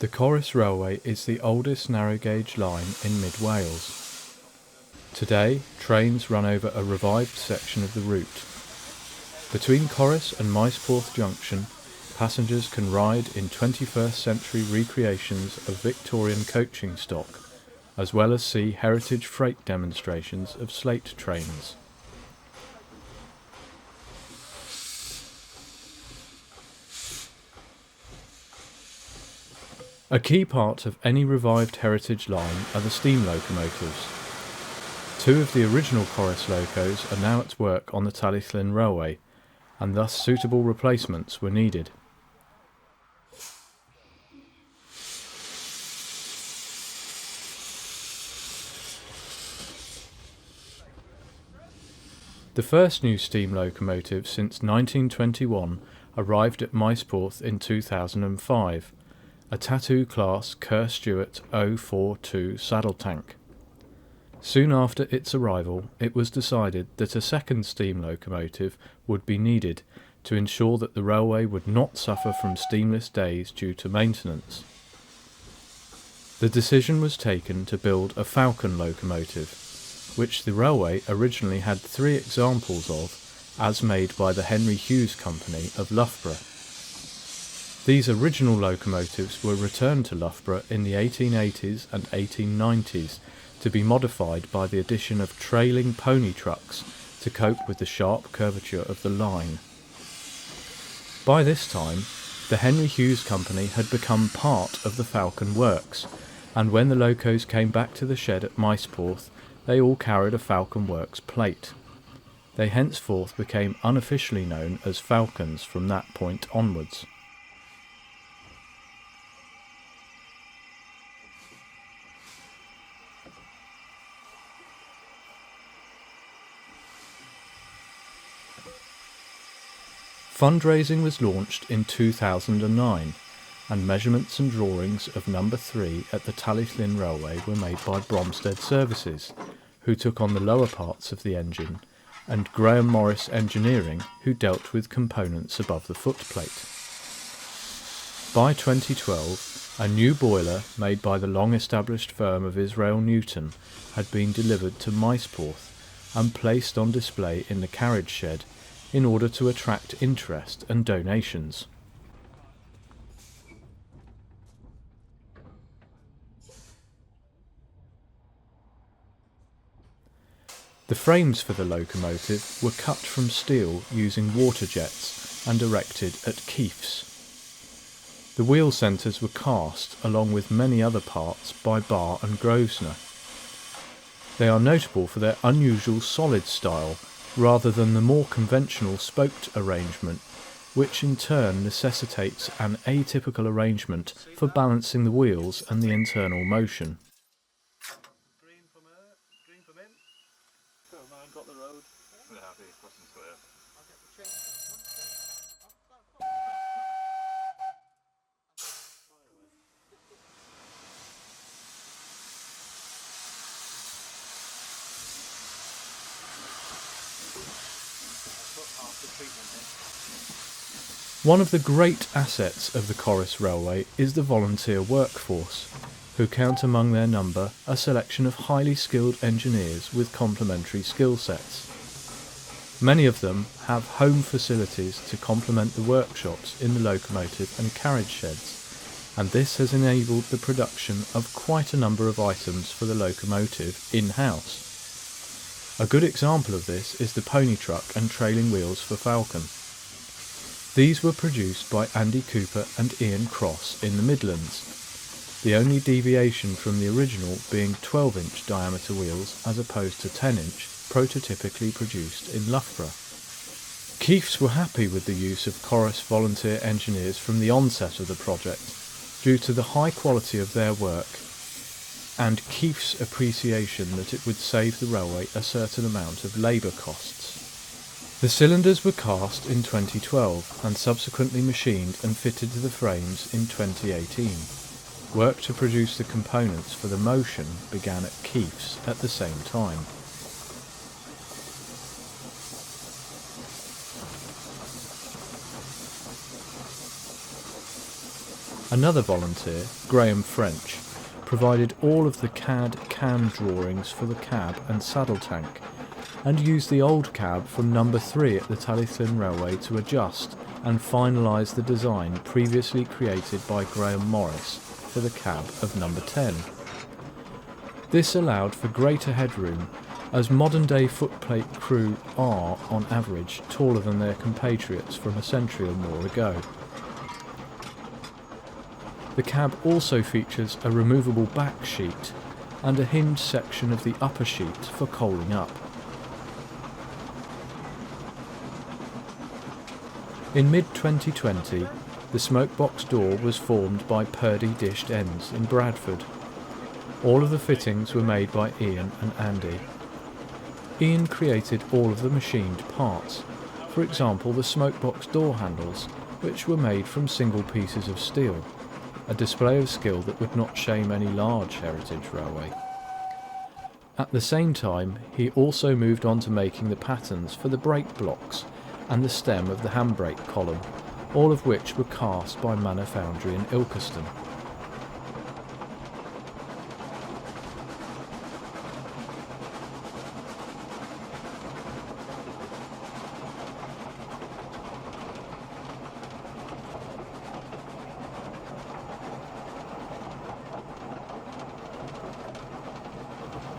The Corris Railway is the oldest narrow gauge line in mid-Wales. Today, trains run over a revived section of the route. Between Corris and Miceporth Junction, passengers can ride in 21st century recreations of Victorian coaching stock, as well as see heritage freight demonstrations of slate trains. A key part of any revived heritage line are the steam locomotives. Two of the original Corris locos are now at work on the Falcon Railway, and thus suitable replacements were needed. The first new steam locomotive since 1921 arrived at Miceporth in 2005, a Tattoo class Kerr Stewart 042 saddle tank. Soon after its arrival, it was decided that a second steam locomotive would be needed to ensure that the railway would not suffer from steamless days due to maintenance. The decision was taken to build a Falcon locomotive, which the railway originally had 3 examples of, as made by the Henry Hughes Company of Loughborough. These original locomotives were returned to Loughborough in the 1880s and 1890s to be modified by the addition of trailing pony trucks to cope with the sharp curvature of the line. By this time, the Henry Hughes Company had become part of the Falcon Works, and when the locos came back to the shed at Miceporth, they all carried a Falcon Works plate. They henceforth became unofficially known as Falcons from that point onwards. Fundraising was launched in 2009, and measurements and drawings of number 3 at the Falcon Railway were made by Bromstead Services, who took on the lower parts of the engine, and Graham Morris Engineering, who dealt with components above the footplate. By 2012, a new boiler made by the long-established firm of Israel Newton had been delivered to Miceporth and placed on display in the carriage shed in order to attract interest and donations. The frames for the locomotive were cut from steel using water jets and erected at Keefs. The wheel centres were cast along with many other parts by Barr and Grosvenor. They are notable for their unusual solid style rather than the more conventional spoked arrangement, which in turn necessitates an atypical arrangement for balancing the wheels and the internal motion. One of the great assets of the Corris Railway is the volunteer workforce, who count among their number a selection of highly skilled engineers with complementary skill sets. Many of them have home facilities to complement the workshops in the locomotive and carriage sheds, and this has enabled the production of quite a number of items for the locomotive in-house. A good example of this is the pony truck and trailing wheels for Falcon. These were produced by Andy Cooper and Ian Cross in the Midlands, the only deviation from the original being 12-inch diameter wheels as opposed to 10-inch, prototypically produced in Loughborough. Keefs were happy with the use of Corris volunteer engineers from the onset of the project, due to the high quality of their work, and Keef's appreciation that it would save the railway a certain amount of labour costs. The cylinders were cast in 2012 and subsequently machined and fitted to the frames in 2018. Work to produce the components for the motion began at Keef's at the same time. Another volunteer, Graham French, provided all of the CAD CAM drawings for the cab and saddle tank, and used the old cab from number 3 at the Tallyflin Railway to adjust and finalise the design previously created by Graham Morris for the cab of number 10. This allowed for greater headroom, as modern-day footplate crew are, on average, taller than their compatriots from a century or more ago. The cab also features a removable back sheet and a hinged section of the upper sheet for coaling up. In mid-2020, the smokebox door was formed by Purdy dished ends in Bradford. All of the fittings were made by Ian and Andy. Ian created all of the machined parts, for example the smokebox door handles, which were made from single pieces of steel, a display of skill that would not shame any large heritage railway. At the same time, he also moved on to making the patterns for the brake blocks and the stem of the handbrake column, all of which were cast by Manor Foundry in Ilkeston.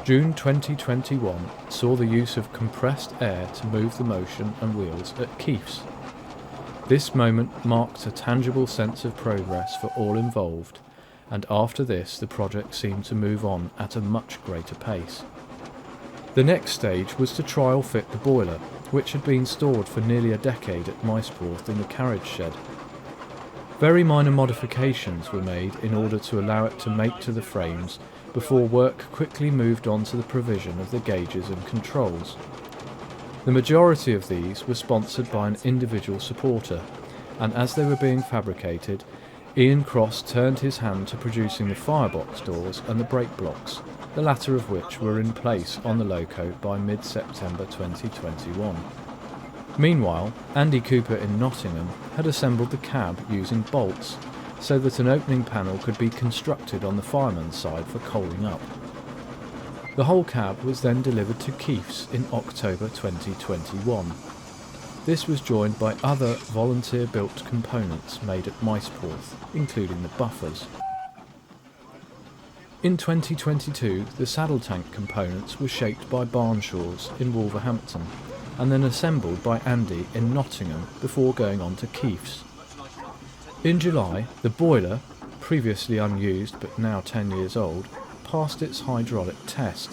June 2021 saw the use of compressed air to move the motion and wheels at Keefs. This moment marked a tangible sense of progress for all involved, and after this the project seemed to move on at a much greater pace. The next stage was to trial fit the boiler, which had been stored for nearly a decade at Miceporth in the carriage shed. Very minor modifications were made in order to allow it to mate to the frames before work quickly moved on to the provision of the gauges and controls. The majority of these were sponsored by an individual supporter, and as they were being fabricated, Ian Cross turned his hand to producing the firebox doors and the brake blocks, the latter of which were in place on the loco by mid-September 2021. Meanwhile, Andy Cooper in Nottingham had assembled the cab using bolts, so that an opening panel could be constructed on the fireman's side for coaling up. The whole cab was then delivered to Keefs in October 2021. This was joined by other volunteer-built components made at Miceporth, including the buffers. In 2022, the saddle tank components were shaped by Barnshaws in Wolverhampton, and then assembled by Andy in Nottingham before going on to Keefs. In July, the boiler, previously unused but now 10 years old, passed its hydraulic test.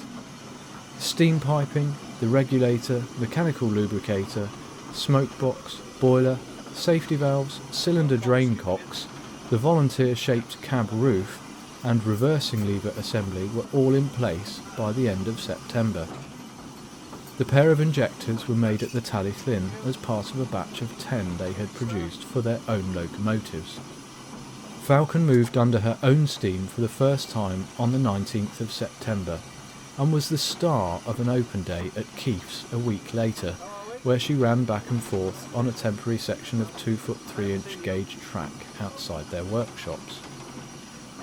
Steam piping, the regulator, mechanical lubricator, smoke box, boiler, safety valves, cylinder drain cocks, the volunteer-shaped cab roof, and reversing lever assembly were all in place by the end of September. The pair of injectors were made at the Tallyflin as part of a batch of 10 they had produced for their own locomotives. Falcon moved under her own steam for the first time on the 19th of September, and was the star of an open day at Keefs a week later, where she ran back and forth on a temporary section of 2-foot 3-inch gauge track outside their workshops.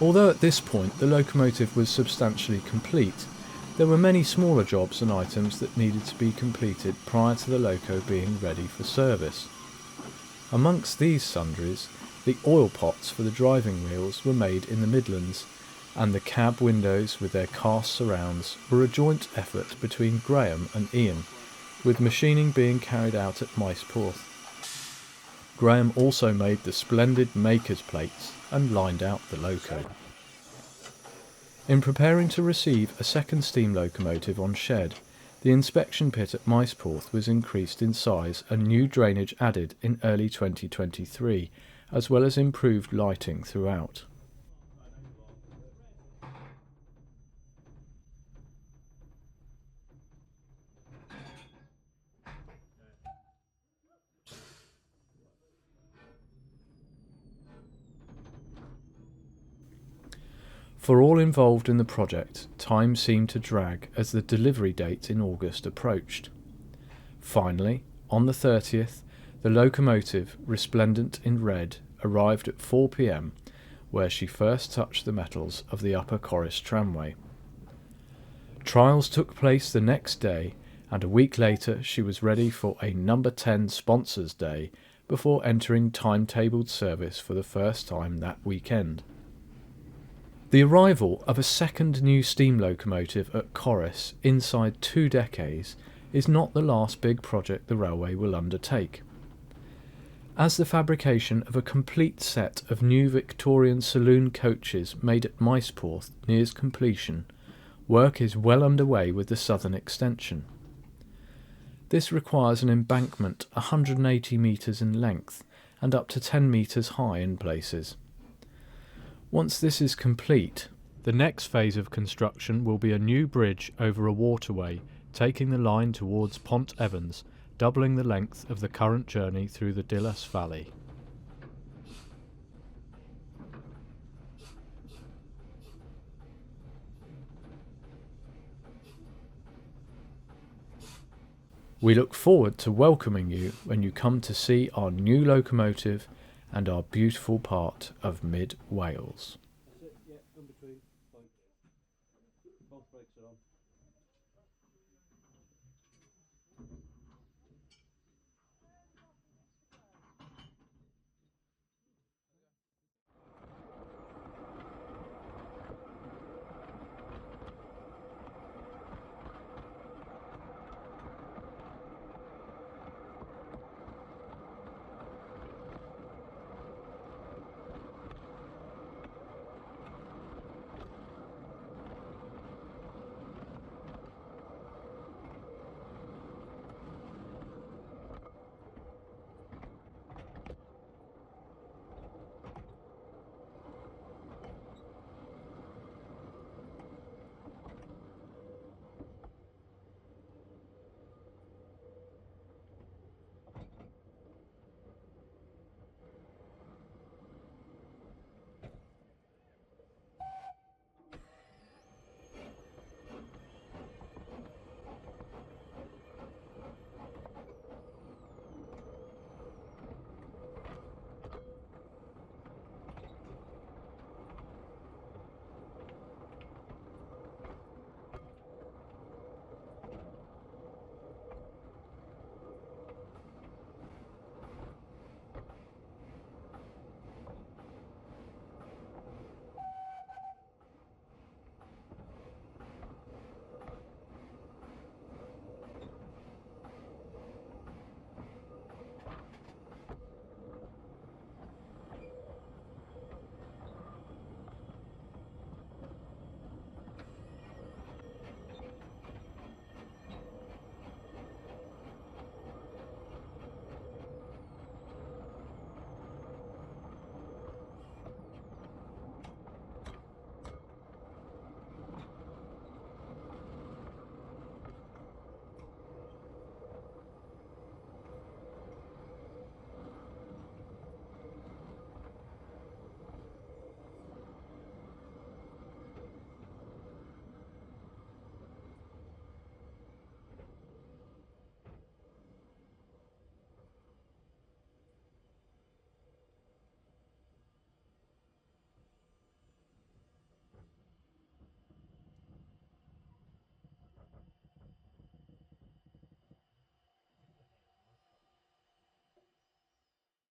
Although at this point the locomotive was substantially complete, there were many smaller jobs and items that needed to be completed prior to the loco being ready for service. Amongst these sundries, the oil pots for the driving wheels were made in the Midlands, and the cab windows with their cast surrounds were a joint effort between Graham and Ian, with machining being carried out at Miceporth. Graham also made the splendid maker's plates and lined out the loco. In preparing to receive a second steam locomotive on shed, the inspection pit at Miceporth was increased in size and new drainage added in early 2023, as well as improved lighting throughout. For all involved in the project, time seemed to drag as the delivery date in August approached. Finally, on the 30th, the locomotive, resplendent in red, arrived at 4 p.m, where she first touched the metals of the Upper Corris Tramway. Trials took place the next day, and a week later she was ready for a number 10 Sponsors Day before entering timetabled service for the first time that weekend. The arrival of a second new steam locomotive at Corris inside 2 decades is not the last big project the railway will undertake. As the fabrication of a complete set of new Victorian saloon coaches made at Miceporth nears completion, work is well underway with the southern extension. This requires an embankment 180 metres in length and up to 10 metres high in places. Once this is complete, the next phase of construction will be a new bridge over a waterway taking the line towards Pont Evans, doubling the length of the current journey through the Dillas Valley. We look forward to welcoming you when you come to see our new locomotive and our beautiful part of Mid Wales.